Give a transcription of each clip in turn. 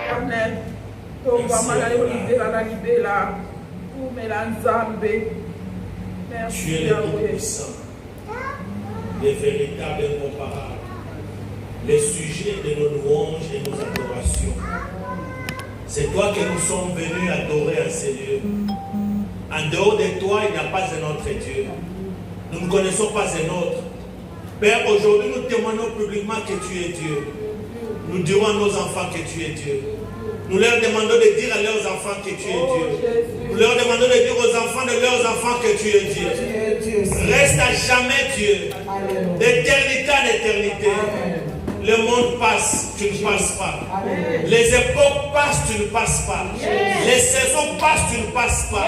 Éternel, tu es le Tout-Puissant, le véritable incomparable, le sujet de nos louanges et de nos adorations. C'est toi que nous sommes venus adorer en ces lieux. En dehors de toi, il n'y a pas un autre Dieu. Nous ne connaissons pas un autre. Père, aujourd'hui, nous témoignons publiquement que tu es Dieu. Nous dirons à nos enfants que tu es Dieu. Nous leur demandons de dire à leurs enfants que tu es Dieu. Nous leur demandons de dire aux enfants de leurs enfants que tu es Dieu. Reste à jamais Dieu. D'éternité en éternité. Le monde passe, tu ne passes pas. Les époques passent, tu ne passes pas. Les saisons passent, tu ne passes pas.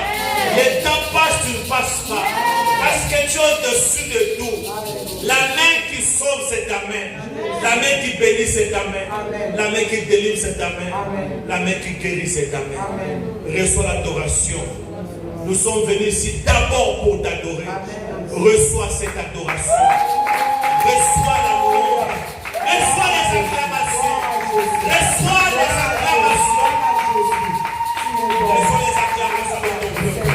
Les temps passent, tu ne passes pas. Parce que tu es au-dessus de tout. La main qui sauve, c'est ta main. La main qui bénit, c'est ta main. La main qui délivre, c'est ta main. La main qui guérit, c'est ta main. Reçois l'adoration. Nous sommes venus ici d'abord pour t'adorer. Reçois cette adoration. Reçois la louange. Reçois les acclamations. Reçois les acclamations. Reçois les acclamations de ton peuple.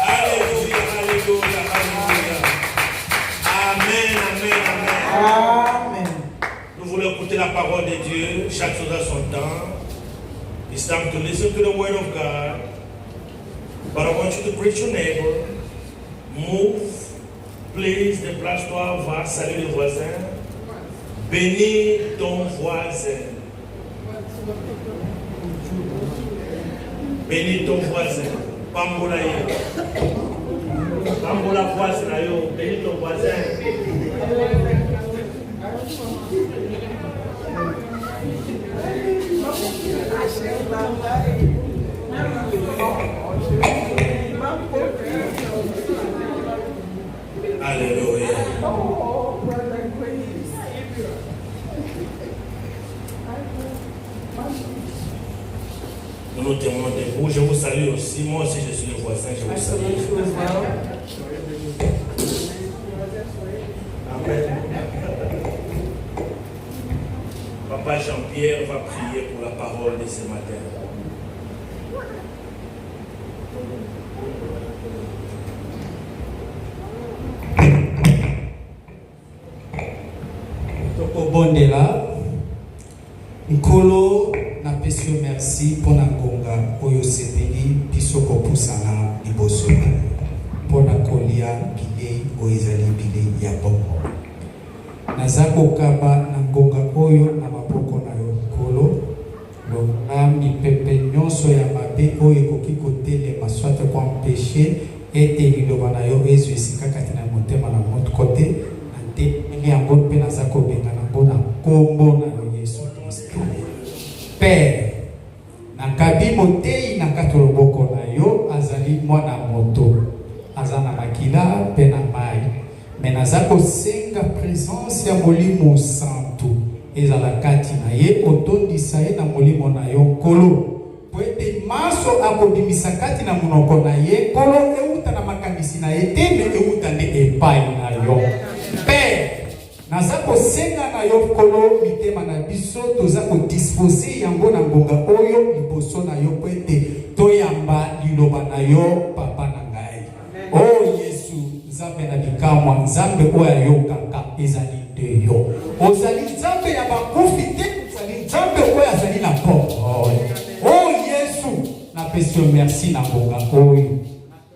Alléluia, alléluia, alléluia. Amen, amen, amen. Nous voulons écouter la parole de Dieu. Chaque chose à son temps. It's time to listen to the word of God. But I want you to preach your neighbor. Move. Please, déplace-toi, va, salue les voisins. Bénis ton voisin. Bénis ton voisin. Pambola yo. Pambola voisin yo. Bénis ton voisin. Alléluia. Nous nous témoignons de vous. Je vous salue aussi. Moi aussi, je suis le voisin. Je vous salue. Amen. Papa Jean-Pierre va prier pour la parole de ce matin. Bondela Nkolo na pesio merci pour na ngonga oyo sepeli biso kopusana liboso pour na kolia bilei oizali bilei ya bongo nazako kaba na ngonga oyo na maboko na yo Nkolo longa mipepe nyonso ya mabe oyo koki kotelema soit kwa mpêché ete liloba na yo ezo esika kati na motema na moto kote ante yango mpe nazako benga na kombo na Yesu Kristo. Père, nakabi motei na kati loboko na yo azali mwana moto. Azana makila pe na mai. Mais nazako senga présence ya molimo santo. Ezala kati na ye otondisa ye na molimo na yo Nkolo. Poete maso akobimisa kati na munoko na ye Nkolo euta na makamisi na ye te me euta nde epai na yo. Père, nazako senga na yo Nkolo mitema na biso tozako disposer yango na ngonga oyo liboso na yo poete toyamba liloba na yo papa na ngai. Oh Yesu, Nzambe na bikamwa, Nzambe oyo ayokaka ezali nde yo. Ozali Nzambe ya bakufi te, ozali Nzambe oyo azali na pombo. Oh Yesu, na pesio merci na ngonga oyo.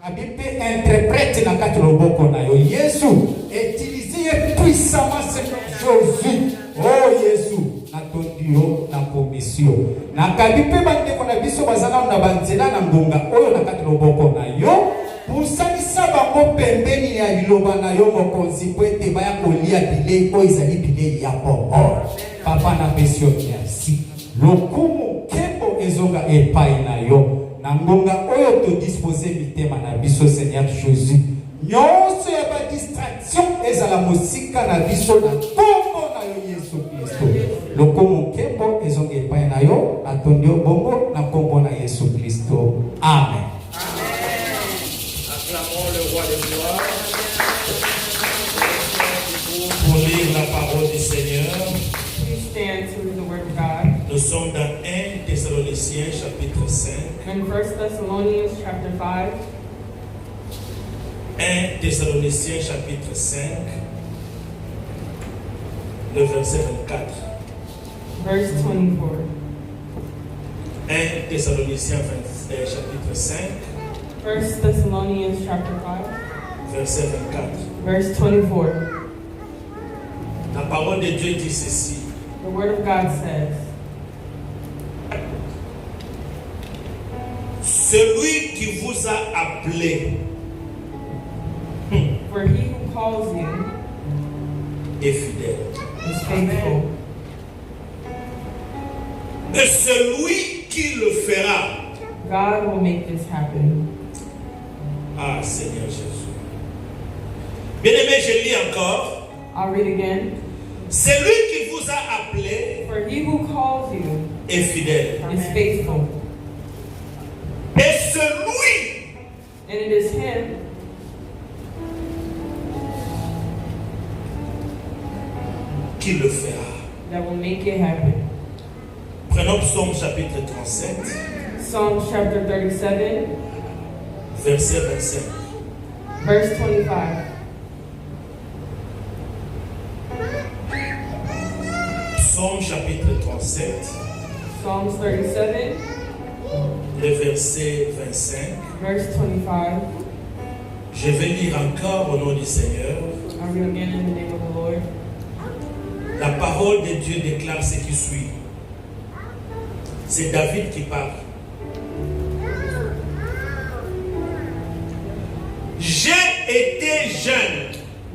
Abipe interprète na kati loboko na yo Yesu, utilisez puissamment Seigneur Jésus. Oh Yesu, na tondio na commission. Na kabipe bande ko na biso bazana na banzela na ngonga oyo na kati loboko na yo. Pusalisa bango pembeni ya liloba na yo mokonzi poete baya kolia bilei oyo ezali bilei ya pombo. Papa na pesio merci. Lokumu kembo ezonga epai na yo. Na ngonga oyo to disposer mitema na biso Seigneur Jésus. Nyonso ya ba distraction ezala mosika na biso na kombo na yo Yesu Kristo. Lokumu kembo ezonga epai na yo atondio bongo na kombo na Yesu Kristo. Amen. Acclamons le roi des gloires pour lire la parole du Seigneur. Please stand to read the word of God. Nous sommes dans Thessaloniciens chapitre 5. In 1 Thessalonians chapter 5, 1 Thessaloniciens chapitre 5, le verset 24. verse 24. 1 Thessaloniciens chapitre 5, 1 Thessalonians chapter 5, verset 24. verse 24. La parole de Dieu dit ceci. The word of God says, Celui qui vous a appelé for he who calls you est fidèle. is faithful. Et celui qui le fera, God will make this happen. ah Seigneur Jésus. Bien-aimé, je lis encore. I'll read again. Celui qui vous a appelé For he who calls you est fidèle. is faithful. Et celui And it is him qui le fera. that will make it happen. Prenons Psaume chapitre 37, Psalms chapter 37, verset 25. verse 25. Psaume chapitre 37, Psalms 37, le verset 25. verse 25. Je vais lire encore au nom du Seigneur. I'll read again in the name of the Lord. La parole de Dieu déclare ce qui suit. C'est David qui parle. J'ai été jeune.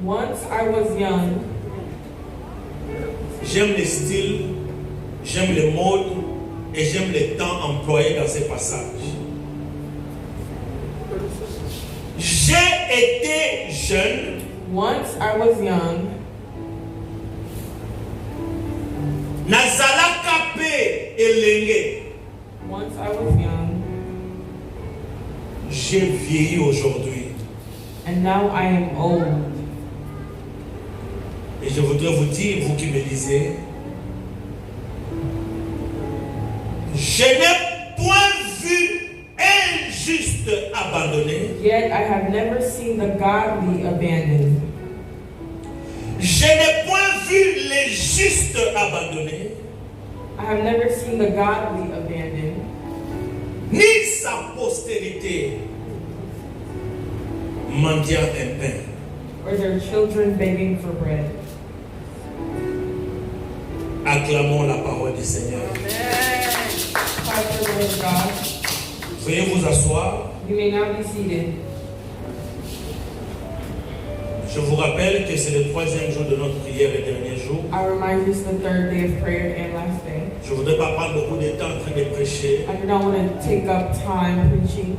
Once I was young, J'aime les styles, j'aime les modes et j'aime les temps employés dans ces passages. J'ai été jeune. once I was young, Nazalaka pe elenge. once I was young, J'ai vieilli aujourd'hui. and now I am old. Et je voudrais vous dire, vous qui me lisez, je n'ai point vu un juste abandonné. Yet I have never seen the godly abandoned. Je n'ai point vu les justes abandonnés, I have never seen the godly abandoned, ni sa postérité mendiant un pain. or their children begging for bread. Acclamons la parole du Seigneur. Cry for the word of God. Veuillez vous asseoir. You may now be seated. Je vous rappelle que c'est le 3e jour de notre prière et dernier jour. I remind you it's the third day of prayer and last day. Je ne voudrais pas prendre beaucoup de temps en train de prêcher. I do not want to take up time preaching.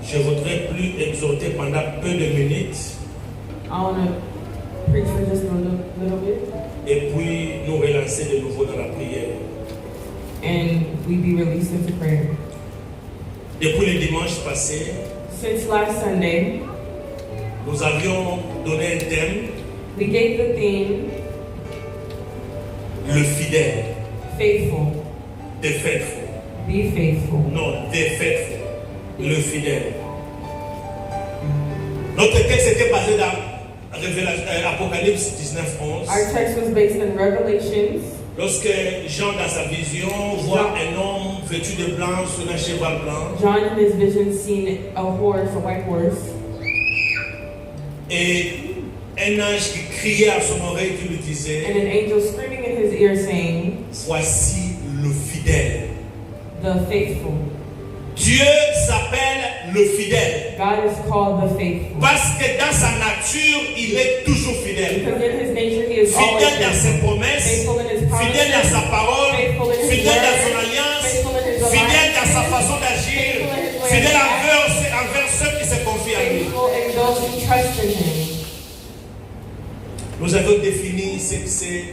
Je voudrais plus exhorter pendant peu de minutes I want to preach for just a little bit, et puis nous relancer de nouveau dans la prière. and we be released into prayer. Depuis le dimanche passé, Since last Sunday, nous avions donné un thème, we gave the theme, le fidèle, faithful. the faithful. Be faithful. Non, the faithful, le fidèle. Notre texte était basé dans Apocalypse 19:11. Our text was based in Revelations. Lorsque Jean, dans sa vision, voit un homme vêtu de blanc sur un cheval blanc John in his vision seen a horse, a white horse, et un ange qui criait à son oreille qui lui and disait, an angel screaming in his ear saying, voici le fidèle. the faithful. Dieu s'appelle le fidèle God is called the faithful. parce que dans sa nature, il est toujours fidèle. Because in his nature he is always Fidèle dans ses faithful. promesses, Faithful in his promises, fidèle dans sa parole, faithful in his fidèle dans word, son alliance, faithful in his fidèle dans alliance, sa façon d'agir, faithful in his way of fidèle acting, envers ceux qui se confient à lui. faithful in those who trust in him. Nous avons défini ce que c'est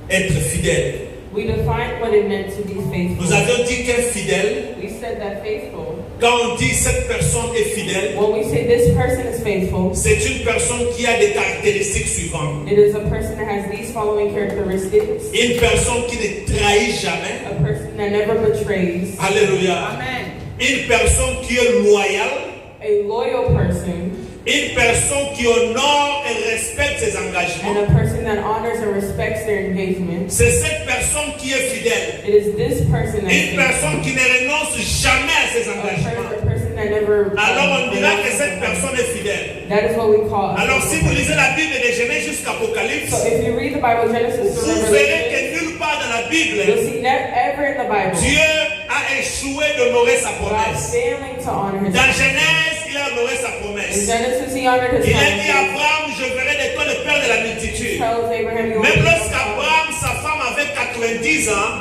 être fidèle. We defined what it meant to be faithful. Nous avions dit qu'un fidèle, We said that faithful, quand on dit cette personne est fidèle, when we say this person is faithful, c'est une personne qui a des caractéristiques suivantes. it is a person that has these following characteristics. Une personne qui ne trahit jamais. A person that never betrays. Alléluia. Amen. Une personne qui est loyale. A loyal person. Une personne qui honore et respecte ses engagements. And a person that honors and respects their engagement. C'est cette personne qui est fidèle. It is this person that Une personne qui ne renonce jamais à ses engagements. a person that never. Alors on dira que cette personne est fidèle. That is what we call. Alors si vous lisez la Bible de Genèse jusqu'à Apocalypse, So if you read the Bible, Genesis to vous verrez Revelation, que nulle part dans la Bible, you'll see ever in the Bible Dieu a échoué d'honorer sa God promesse. failing to honor His Dans promise. Genèse, il a honoré sa In promesse. Genesis, He honored His Il a dit à promise. Abraham, je ferai de toi le père de la He multitude. tells Abraham, "You will Même be my father." lorsqu'Abraham, sa femme avait 90 ans,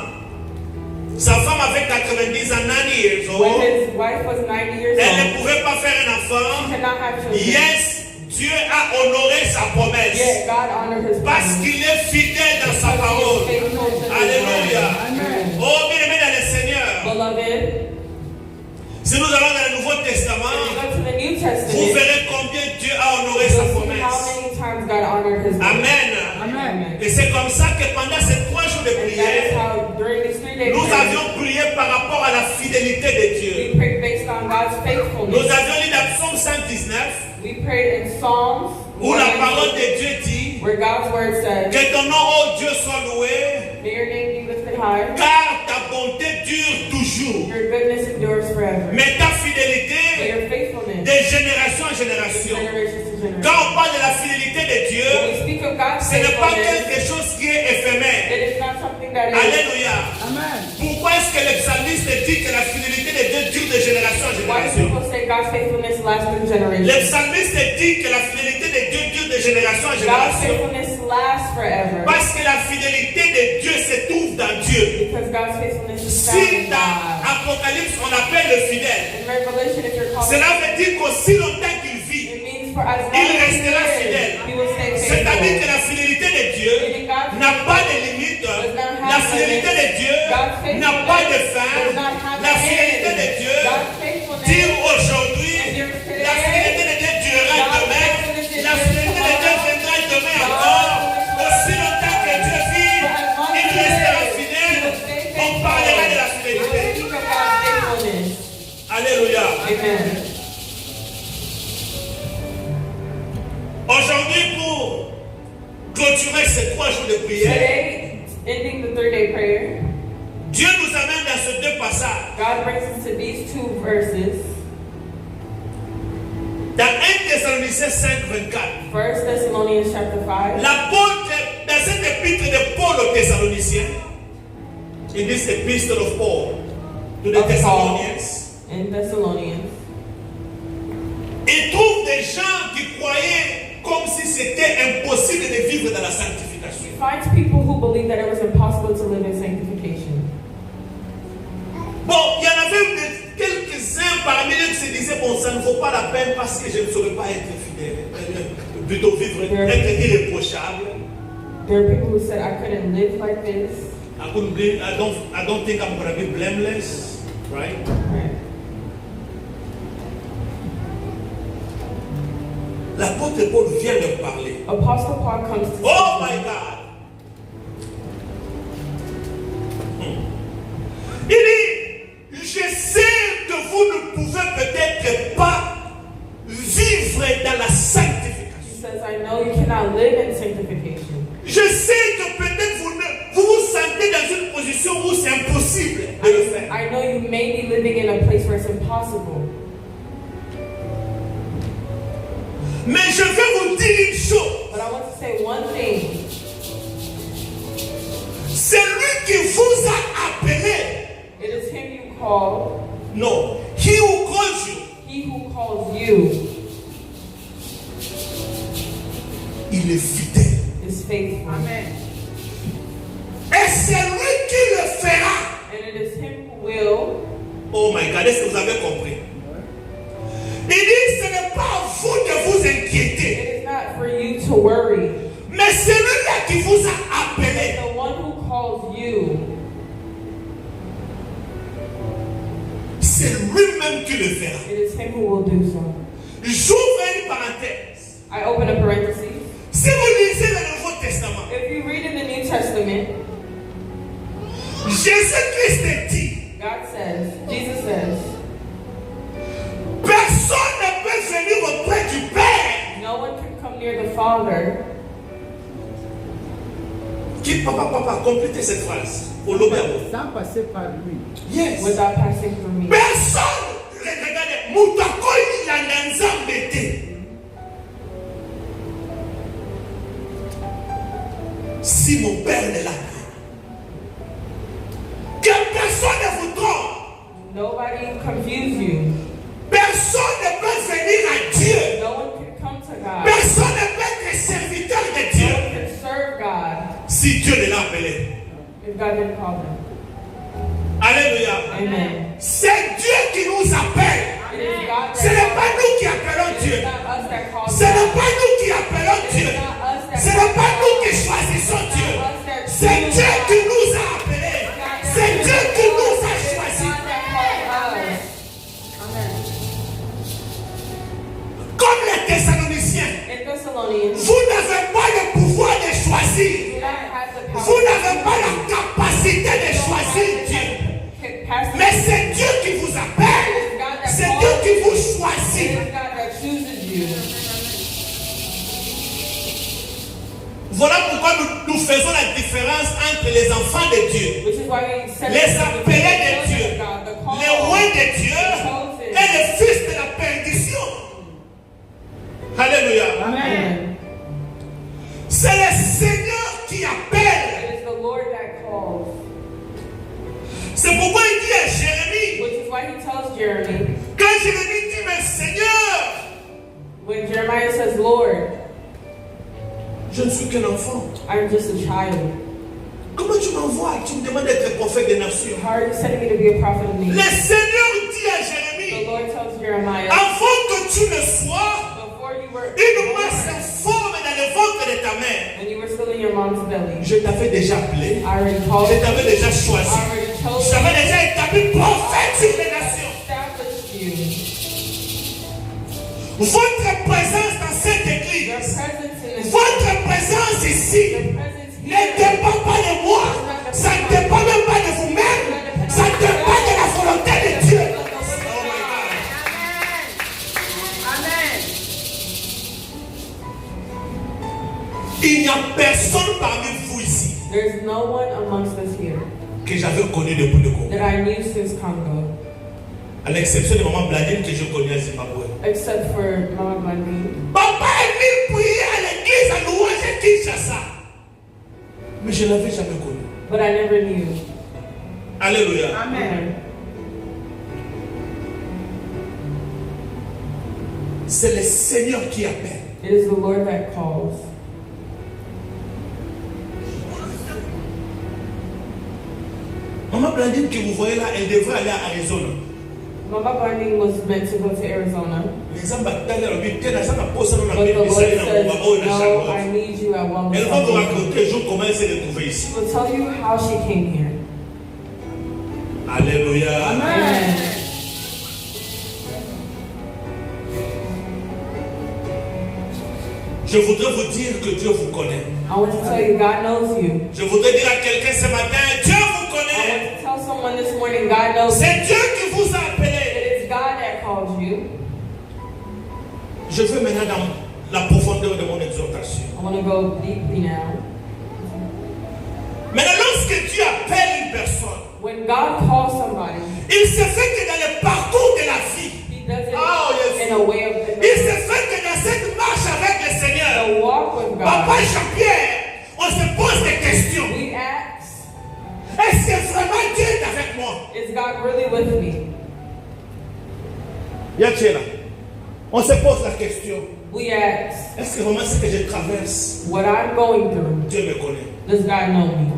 sa femme avait 90 ans, 90 years When old, his wife was 90 years elle ne old, pouvait pas faire un she enfant. could not have children. Yes, Dieu a honoré sa promesse. Yet God honored His Parce promise. qu'il est fidèle dans sa parole. Alléluia. Amen. Oh, bien aimé dans le Seigneur. Beloved, Si nous allons dans le Nouveau if you Testament, go to the New vous Testament, verrez combien Dieu a honoré sa you'll see promesse. how many times God honored His promise. Amen. Amen. Et c'est comme ça que pendant ces 3 jours de And that is prière, how during these 3 days nous avions prié par rapport à la fidélité de Dieu. we prayed based on God's Nous faithfulness. avions lu dans Psaume 119, We prayed in Psalms où la parole de Dieu dit where God's word says, que ton nom, ô Dieu, soit loué, "May your name be lifted high, car ta bonté dure toujours. your goodness endures forever." Mais ta But fidélité, your faithfulness, de génération en génération. generations to generation. Quand on parle de la fidélité de Dieu, When we speak of God's ce n'est pas faithfulness, quelque chose qui est éphémère. it is not something that is. Alléluia. Amen. Pourquoi est-ce que le psalmiste dit que la fidélité de Dieu dure de génération en Why do génération? people say God's faithfulness lasts through Le generations? psalmiste dit que la fidélité de Dieu dure de génération en God's génération. faithfulness lasts forever Parce que la fidélité de Dieu se trouve dans Dieu. because God's faithfulness is found Si in dans God. Apocalypse on appelle le fidèle, In Revelation, if you're called, cela veut dire qu'aussi longtemps qu'il vit, it means for as long il as he restera lives, fidèle. he will stay C'est-à-dire que faithful. la fidélité de Dieu n'a pas de limite. La fidélité de Dieu n'a pas de fin. La fidélité de Dieu dure aujourd'hui. La fidélité de Dieu durera demain. La fidélité de Dieu viendra demain encore. Aussi longtemps que Dieu vit, il restera fidèle. On parlera de la fidélité. Alléluia. Amen. Aujourd'hui, pour clôturer ces 3 jours de prière, Today, ending the 3-day prayer, Dieu nous amène dans ces 2 passages. God brings us to these 2 verses. Dans 1 Thessaloniciens 5, 24, 1 Thessalonians chapter 5. l'apôtre, dans cette épître de Paul aux Thessaloniciens, in this epistle of Paul to the Of Paul. Thessalonians, In Thessalonians, il trouve des gens qui croyaient comme si c'était impossible de vivre dans la sanctification. he finds people who believe that it was impossible to live in sanctification. Bon, il y en avait quelques-uns parmi eux qui se disaient, bon, ça ne vaut pas la peine parce que je ne saurais pas être fidèle, plutôt vivre, être irréprochable. There are people who said, "I couldn't live like this." I don't think I'm going to be blameless, right? Right. L'apôtre Paul vient leur parler. Apostle Paul comes to Oh my God! Il dit, je sais que vous ne pouvez peut-être pas vivre dans la He sanctification. says, "I know you cannot live in sanctification. Je sais que peut-être vous vous sentez dans une position où c'est impossible de le faire. I know you may be living in a place where it's impossible. Mais je vais vous dire une chose. But I want to say one thing. C'est lui qui vous a appelé. It is Him you call. Non. He who calls you. He who calls you Il est fidèle. is faithful. Amen. Et c'est lui qui le fera. And it is Him who will. Oh my God, est-ce que vous avez compris? Il dit, ce n'est pas à vous de vous inquiéter. It is not for you to worry. Mais c'est lui-là qui vous a appelé. The one who calls you, C'est lui-même qui le fera. it is Him who will do so. J'ouvre une parenthèse. I open a parenthesis. Si vous lisez le Nouveau Testament, If you read in the New Testament, Jésus-Christ dit, God says, Jesus says, personne ne peut venir auprès du Père. no one can come near the Father. Qui, papa, complétez cette phrase. Au lobby. Sans passer par lui. Yes. Without passing through me. Personne, regardez, Moutakoi Langanzambe te. Si mon Père est là, que personne ne vous trompe. Nobody confuse you. Personne ne peut venir à Dieu. No one can come to God. Personne ne peut être serviteur de No Dieu. one can serve God Si Dieu ne l'a appelé. if God didn't call them. Alléluia. Amen. C'est Dieu qui nous appelle. It is God Ce n'est that pas nous qui appelons It is Dieu. not us that call Ce n'est God. pas nous qui appelons It Dieu. is not us that Ce n'est pas call nous God. qui choisissons It is Dieu. not us that C'est choose Dieu God. qui nous a appelés. C'est Dieu qui nous a It is choisis. God that called us. Amen. Comme les Thessaloniciens, In Thessalonians, vous n'avez pas le pouvoir de choisir. you do not have the power. Vous n'avez pas la capacité de choisir Dieu. Mais c'est Dieu qui vous appelle. C'est Dieu qui vous It choisit. is God that chooses you. Voilà pourquoi nous faisons la différence entre les enfants de Dieu, Which is why we said les appelés de Dieu, les rois de Dieu et les fils de la perdition. Alléluia. Amen. C'est le Seigneur qui appelle. It is the Lord that calls. C'est pourquoi il dit à Jérémie, Which is why he tells Jeremy, quand Jérémie dit, mais Seigneur, when Jeremiah says, Lord, je ne suis qu'un enfant. I'm just a child. Comment tu m'envoies? Tu me demandes d'être prophète des nations. How are you sending me to be a prophet of Le nations? Seigneur dit à The Jérémie, Lord tells Jeremiah, avant que tu ne sois, before you were une masse born, informe dans le ventre de ta mère, when you were still in your mom's belly, je t'avais déjà appelé, I already called je you, t'avais déjà I choisi, already chose you, j'avais déjà établi prophète sur les nations. established you. Votre présence dans cette Your église, presence in this votre présence ici, your presence ne here dépend pas de moi, ça ne dépend même pas de vous-même, ça dépend de la volonté de Dieu. Il n'y a personne parmi vous ici There's no one amongst us here que j'avais connu depuis le Congo, that I knew since Congo, à l'exception de Maman Blandine que je connais à Zimbabwe. except for Mama Blondine. Papa est venu prier à l'église à louange à Kinshasa, mais je ne l'avais jamais connu. But I never knew. Alléluia. Amen. C'est le Seigneur qui appelle. It is the Lord that calls. Maman Blandine que vous voyez là, elle devrait aller à Arizona. Mama Blondine was meant to go to Arizona, Les ambassadeurs leur disent, tiens, ça n'a pas ça, on a but the bien Lord mis ça dans says, le baba, no, on a I need you at one Elle va vous more. raconter le jour comment elle s'est retrouvée ici. She will tell you how she came here. Alléluia. Amen. Je voudrais vous dire que Dieu vous connaît. I want to tell you, God knows you. Je voudrais dire à quelqu'un ce matin, Dieu vous I connaît. want to tell someone this morning, God knows you. C'est Dieu qui vous a appelé. It is God that called you. Je veux maintenant dans la profondeur de mon exhortation. I want to go deeply now. Maintenant, lorsque Dieu appelle une personne, When God calls somebody, il se fait que dans le parcours de la vie, He does it Oh, yes. in a way of il se fait que dans cette marche avec le Seigneur, the walk with Papa God. Jean-Pierre, on se pose des questions. We ask, Est-ce que vraiment Dieu est avec moi? is God really with me? Yachela, on se pose la question. We ask, Est-ce que vraiment ce que je traverse, what I'm going through, Dieu me connaît? does God know me?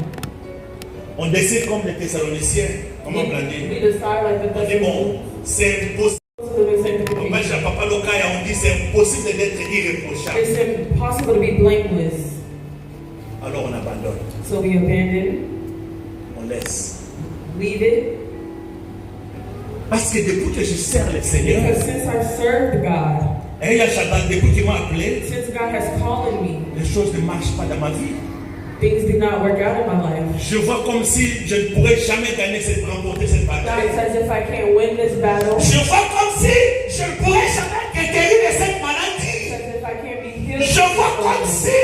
On décide comme les Thessaloniciens, comme on l'a dit. We decide like the On dit bon, Thessalonians c'est impossible. to live sanctification. Papa Jean-Papa Lokaya, on dit c'est impossible d'être irréprochable. It's impossible to be blameless. Alors on abandonne, So we abandon, on laisse. leave it. Parce que depuis que je sers le Seigneur, Because since I've served God, et il y a Chantal, depuis qu'il m'a appelé, since God has called me, les choses ne marchent pas dans ma vie. things do not work out in my life. Je vois comme si je ne pourrais jamais remporter cette It's bataille. as if I can't win this battle. It's Je vois comme si je ne pourrais jamais être guéri de cette maladie. as if I can't be healed. Je vois comme si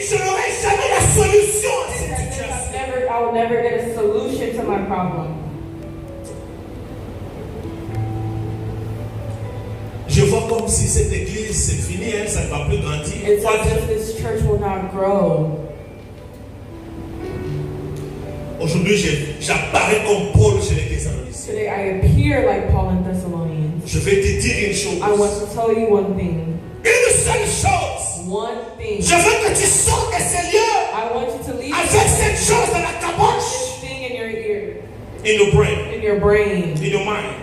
je n'aurais jamais la solution à It's cette as if situation. I will never get a solution to my problem. Je vois comme si cette église c'est fini, hein, ça ne va plus grandir. It's as if this church will not grow. Aujourd'hui, j'apparais comme Paul chez les Thessaloniciens. Today I appear like Paul in Thessalonians. Je vais te dire une chose. I want to tell you one thing. Une seule chose. One thing. Je veux que tu sortes de ces lieux I want you to leave avec cette chose dans la this caboche. thing in your ear, In your brain, in your brain. in your mind.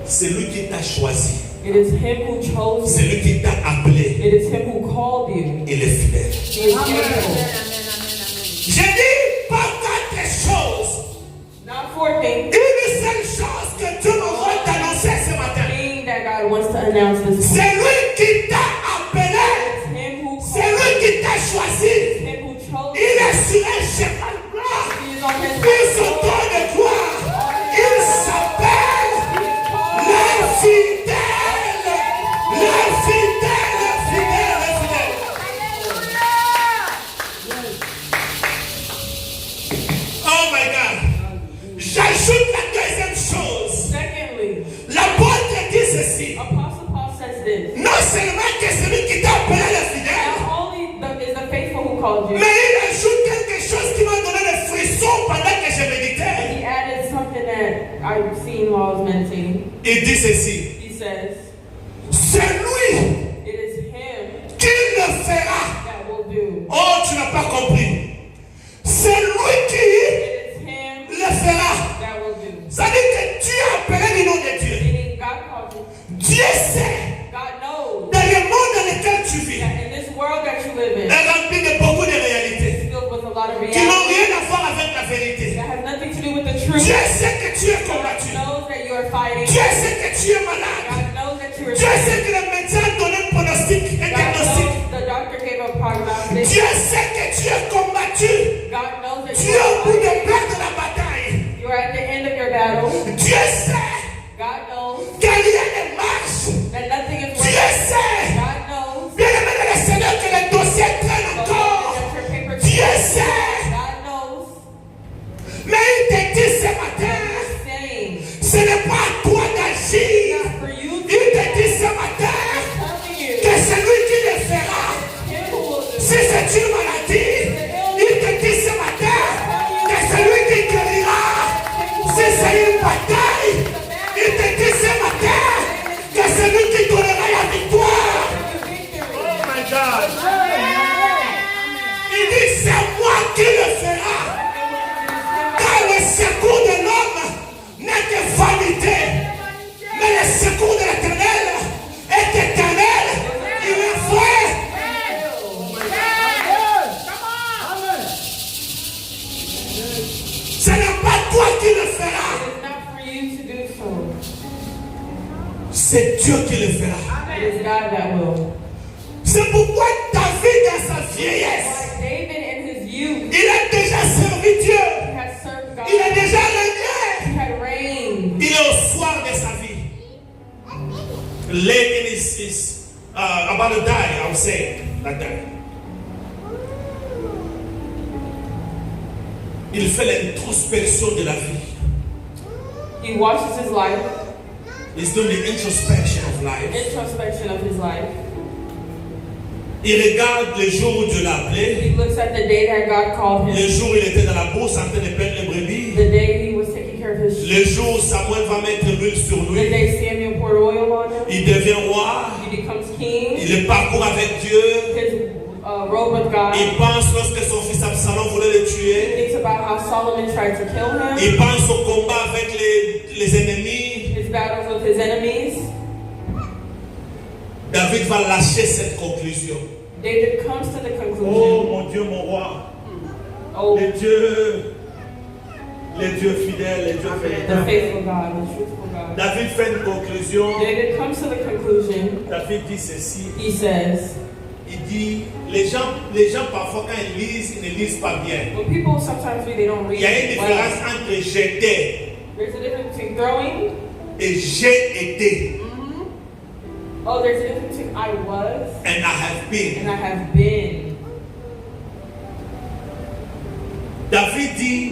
C'est lui qui t'a choisi. It is him who chose C'est you. lui qui t'a appelé. It is him who called you. Il est fidèle. He is faithful. J'ai dit pas quatre choses. Not four things. Une seule chose que Dieu m'envoie t'annoncer ce matin. Thing that God wants to announce this C'est morning. lui qui t'a appelé. It's him who C'est called lui you. qui t'a choisi. It's him who chose Il you. est sur un cheval blanc. He is on his Puis son nom de gloire. Il s'appelle le fidèle. Le fidèle, le fidèle, le fidèle. Oh my God. J'ajoute la deuxième chose. Secondly, L'apôtre dit ceci. Apostle Paul says this. Non seulement que celui qui t'a appelé le fidèle, Not only is the faithful who called you, mais il ajoute quelque chose qui m'a donné le frisson pendant que je méditais. he added something that I've seen while I was meditating. Il dit ceci. He says, C'est lui it is him qui le fera. that will do. Oh, tu n'as pas compris. C'est lui qui It is him le fera. that will do. Ça dit que Dieu a appelé le nom de Dieu. Meaning God called you. Dieu sait, God knows dans le monde dans lequel tu vis, that in this world that you live in, est rempli de beaucoup de réalités it's filled with a lot of qui n'ont reality rien à voir avec la vérité. that has nothing to do with the truth. Dieu sait que tu es combattu. God knows that you are fighting. Dieu sait que tu es malade. God knows that you are Dieu sick. sait que le médecin a donné un pronostic, un God diagnostic. knows the doctor gave a prognosis. Dieu sait que tu es combattu. God knows that Tu you es au bout are de fighting. perdre la bataille. You are at the end of your battle. Dieu sait God knows que rien ne marche. that nothing is Dieu working. sait, God knows bien aimé dans le Seigneur, que le dossier traîne encore. that your paper Dieu sait. God knows. Mais il te dit ce matin, Saying, ce n'est pas à toi d'agir. not for you to Il te dit ce matin telling you. que c'est lui qui le fera. Him who will do. Si c'est une maladie, il te dit ce matin que c'est lui qui guérira. Si c'est une bataille, il te dit ce matin que c'est lui qui donnera la victoire. Oh my God. Il dit c'est moi qui le fera. Car le secours de l'homme n'est que vanité. Mais le secours de l'Éternel est éternel. Il est vrai. Ce n'est pas toi qui le feras. It's not for you to do so. C'est Dieu qui le fera. It is God that will. C'est pourquoi David dans sa vieillesse, Like David in his youth, il a déjà servi Dieu. he has served God. Il a déjà régné. He had reigned. Il est au soir de sa vie. Late in his about to die, I would say, like that. Il fait l'introspection de la vie. He watches his life, He's doing the introspection of life. introspection of his life. Il regarde le jour où Dieu l'a appelé. He looks at the day that God called Le him, jour où il était dans la bourse en train de perdre les brebis. the day he was taking care of his sheep, Le jour où Samuel va mettre l'huile sur the lui. day Samuel poured oil on him. Il devient roi. He becomes king. Il parcourt avec Dieu. His robe with God. Il pense lorsque son fils Absalom voulait le He tuer. thinks about how Solomon tried to kill him, Il pense au combat avec les ennemis. his battles with his enemies. David va lâcher cette conclusion. David comes to the Oh conclusion, mon Dieu, mon roi. oh, Les dieux fidèles, les dieux the véritables. faithful God, the truthful God. David fait une conclusion. David comes to the conclusion, David dit ceci. he says, il dit, les gens parfois quand ils lisent, ils ne lisent pas bien. When people sometimes read, they don't read Il y a une it différence well. entre j'étais There's a difference between throwing. et j'ai été. Oh, there's a difference between I was And I have been. and I have been. David dit,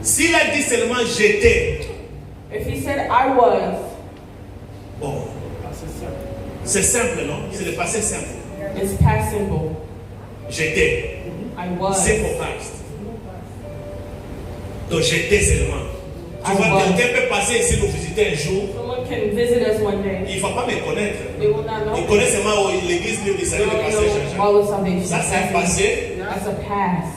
s'il a dit seulement j'étais, If he said I was, bon, c'est simple, non? C'est le passé simple. it's past simple. J'étais. I was. Simple past. Donc j'étais seulement. Tu I vois, was. quelqu'un peut passer ici nous visiter un jour. Someone can visit us one day. Il ne va pas me connaître. They will not know. Il connaît seulement l'église libre d'Israël, They le only passé know Jean-Jacques. all of salvation. Ça, c'est un passé. That's a past.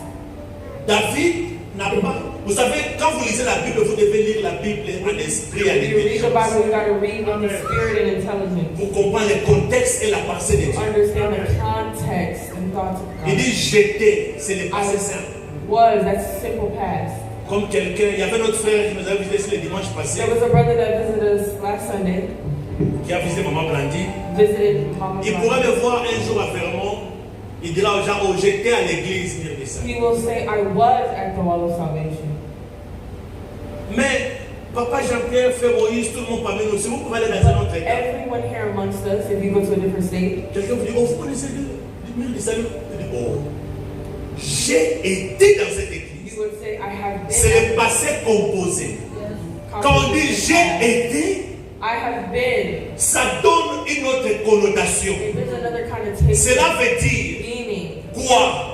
David n'a pas. Vous savez, quand vous lisez la Bible, vous devez lire la Bible en esprit et en If you read the intelligence. Bible, you got to read in the spirit and intelligence. Pour comprendre le contexte et la pensée de Dieu. Understand the context and thoughts of Il God. dit j'étais, c'est le passé simple. Was, that's simple past. Comme quelqu'un, il y avait notre frère qui nous a visité ici le dimanche passé, There was a brother that visited us last Sunday, qui a visité Maman Blandy. visited Mama Il Blanca. pourrait me voir un jour à Fermont. Il dira aux gens, oh, j'étais à l'église. He will say, I was at the wall of salvation. Mais, Papa Jean-Pierre, Frère Moïse, tout le monde parmi nous, si vous pouvez aller dans un autre état, Everyone here amongst us, if you go to a different state, quelqu'un vous dit, oh, vous connaissez le mur du salut? Il dit, oh, j'ai été dans cette église. you would say, I have been. C'est le passé composé. Quand on dit j'ai été, I have been. ça donne une autre connotation. There's another connotation. Cela veut dire Meaning, quoi?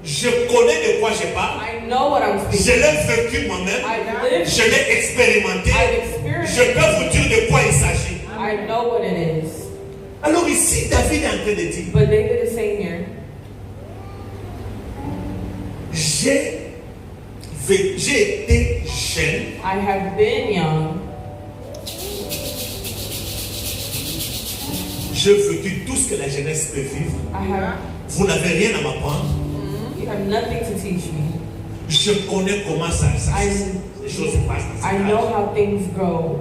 Je connais de quoi je parle. I know what I'm Je speaking. l'ai vécu moi-même. I've lived. Je l'ai expérimenté. I've experienced. Je peux vous dire de quoi il s'agit. I know what it is. Alors ici, David est en train de dire, But David is saying here, j'ai été jeune. I have been young. J'ai vécu tout ce que la jeunesse peut vivre. Vous n'avez rien à m'apprendre. You have nothing to teach me. Je connais comment ça les choses se passent. I know how things go.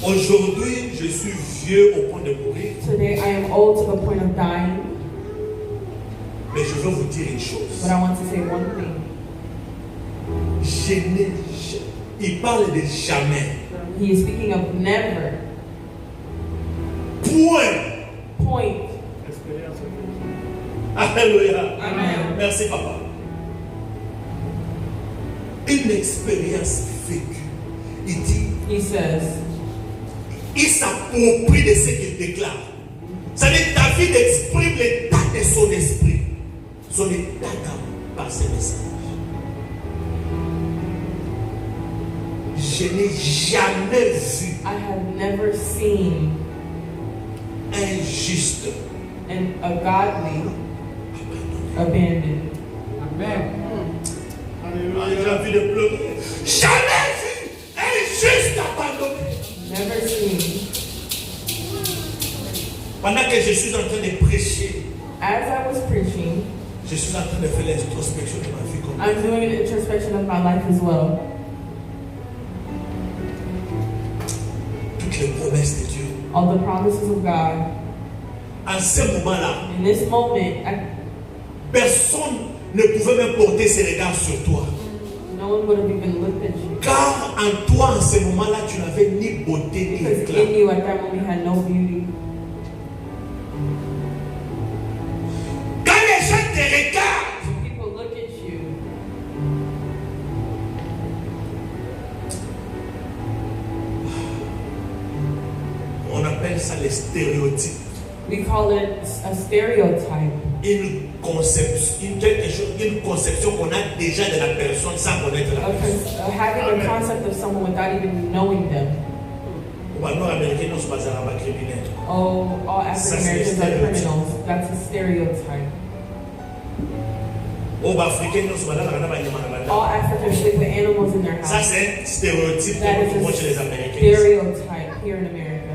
Aujourd'hui, je suis vieux au point de mourir. Today I am old to the point of dying. Mais je veux vous dire une chose. But I want to say one thing. Il parle de jamais. He is speaking of never. Point. Alléluia. Amen. Merci, papa. Une expérience vécue. Il dit, He says, il s'approprie de ce qu'il déclare. C'est-à-dire, David exprime l'état de son esprit. Son état d'âme par ses messages. Je n'ai jamais vu I have never seen un juste a godly abandoned. J'ai envie de pleurer. Jamais vu un juste abandonné. Never seen. Pendant que je suis en train de prêcher, As I was preaching, je suis en train de faire l'introspection de ma vie. Comme I'm doing an introspection of my life as well. toutes les promesses de Dieu. All the promises of God. En ce moment-là, In this moment, personne ne pouvait même porter ses regards sur toi. no one would have even looked at you. Car en toi, en ce moment-là, tu n'avais ni beauté ni Because éclat. in you at that moment you had no beauty. Quand les gens te regardent, When people look at you, on appelle ça les stéréotypes. we call it a stereotype. Une conception qu'on a déjà de la personne sans connaître la personne. Having a concept of someone without even knowing them. Au Nord-Américain, nous sommes pas criminels. Oh, all African Americans are criminals. That's a stereotype. Au Africain, nous sommes All Africans sleep with animals in their ça, house. c'est un stéréotype That que nous is chez les a Américains. stereotype here in America.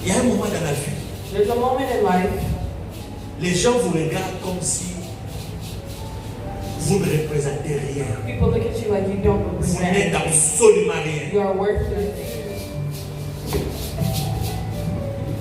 Il y a un moment dans la vie, There's a moment in life, les gens vous regardent comme si vous ne représentez rien. People look at you like you don't Vous n'êtes represent. absolument rien. You are worthless.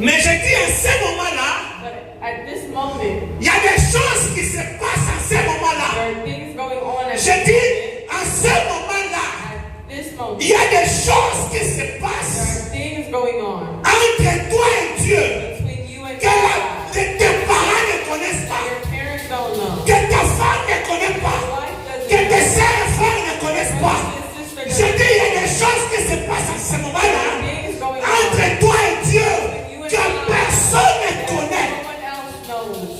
Mais je dis à ce moment-là, But at this moment, il y a des choses qui se passent à ce there moment-là. are things going on at Je this dis moment. à ce moment-là, At this moment, il y a des choses qui se there passent are things going on entre toi et Dieu between you and que God. tes parents ne connaissent pas, Your parents don't know. que ta femme ne connaît pas, Your wife doesn't que tes know. sœurs et frères ne connaissent pas. Your sister Je doesn't dis, il y a des choses qui se passent à ce know. moment-là Things going entre on. toi et Dieu Between you and que God. personne ne that connaît. no one else knows.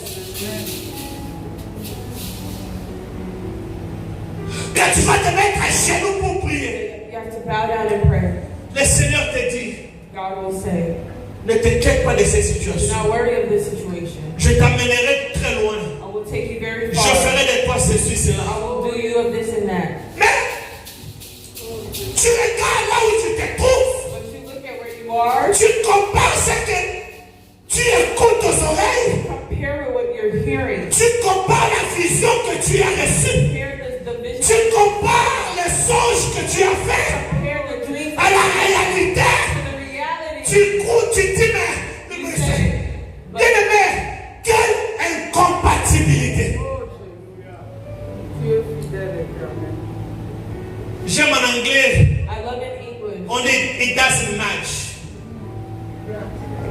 Que tu vas te mettre à genoux pour prier. You have to bow down and pray. Le Seigneur te dit, God will say, ne t'inquiète pas de ces do situations. not worry of this situation. Je t'emmènerai très loin. I will take you very Je far. ferai de toi ceci, cela. I will do you of this and that. Mais tu regardes là où tu te trouves. But you look at where you are, Tu compares ce que tu écoutes aux oreilles. compare with what you're hearing. Tu compares la vision que tu as reçue. Compare the Tu vision. compares les songes que tu as fait Compare the dreams à la réalité. to the reality. Tu crois, tu dis, mais You say, but bien-aimé, quelle incompatibilité. J'aime en anglais, I love in English. on dit it doesn't match.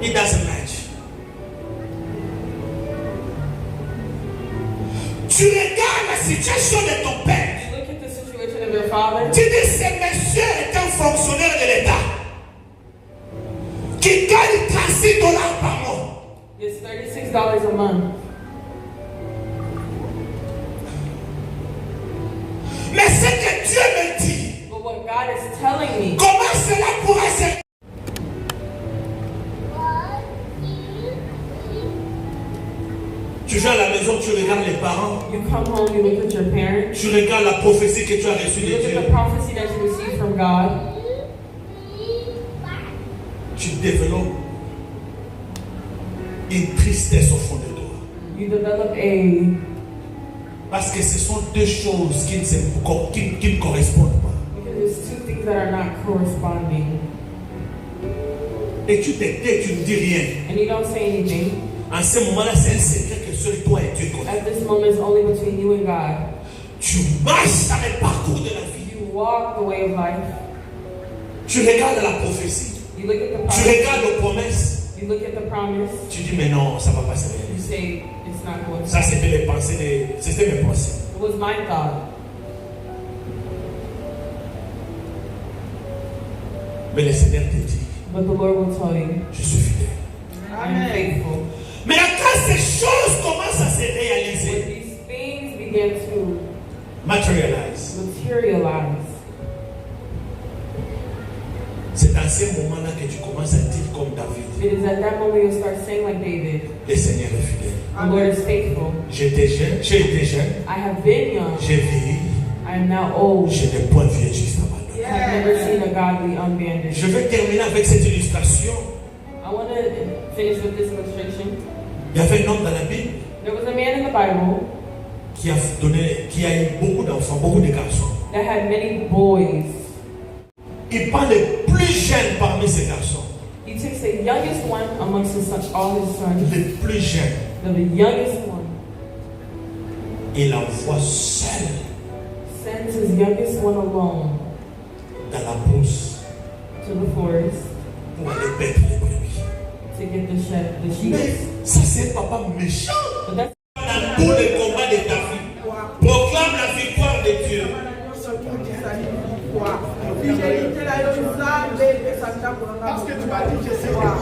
It doesn't match. Tu regardes la situation de ton père. You look at the situation of your father. Tu dis, ce monsieur est un fonctionnaire de l'État qui gagne $36 par mois. It's $36 a month. Mais ce que Dieu me dit, But what God is telling me, comment cela pourrait se... Tu viens à la maison, tu regardes les parents, you come home, you look at your parents, tu regardes la prophétie que tu as reçue you de look at Dieu, the prophecy that you received from God, tu développes une tristesse au fond de toi. you develop a, Parce que ce sont deux choses qui ne correspondent pas. because there's two things that are not corresponding, Et tu te tais, tu ne dis rien. and you don't say anything. En ce moment-là, c'est un secret que seul toi et Dieu connaissent. At this moment, it's only between you and God. Tu marches dans le parcours de la vie. You walk the way of life. Tu regardes la prophétie. You look at the Tu promise. regardes les promesses. You look at the promise. Tu dis, mais non, ça ne va pas se You réaliser. say it's not going to. Ça, c'était les pensées c'était mes pensées. It was my thought, Mais le Seigneur te dit, but the Lord will tell you, je suis fidèle. I am faithful. Mais quand ces choses commencent à se When réaliser, these things begin to materialize, materialize, c'est dans ces moments-là que tu commences à dire comme David, it is at that moment you'll start saying like David, le Seigneur est fidèle. the Lord is faithful. J'ai été jeune, I have been young. j'ai vieilli, I am now old. je n'ai point vu un juste abandonné. I have never seen a godly abandoned. Je vais terminer avec cette illustration. I want to finish with this illustration. Il y avait un homme dans la Bible There was a man in the Bible qui a eu beaucoup d'enfants, beaucoup de garçons. that had many boys. Il prend le plus jeune parmi ces garçons, He takes the youngest one amongst his sons, all his sons, le plus jeune, the youngest one, et l'envoie seul sends his youngest one alone dans la brousse to the forest pour aller paître les brebis. to get the sheep. Mais ça, c'est un papa méchant. But that's Dans tous les combats de ta vie, proclame la victoire de Dieu. Parce que tu m'as dit que c'est moi.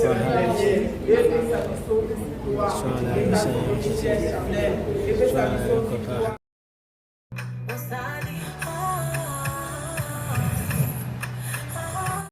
Sois la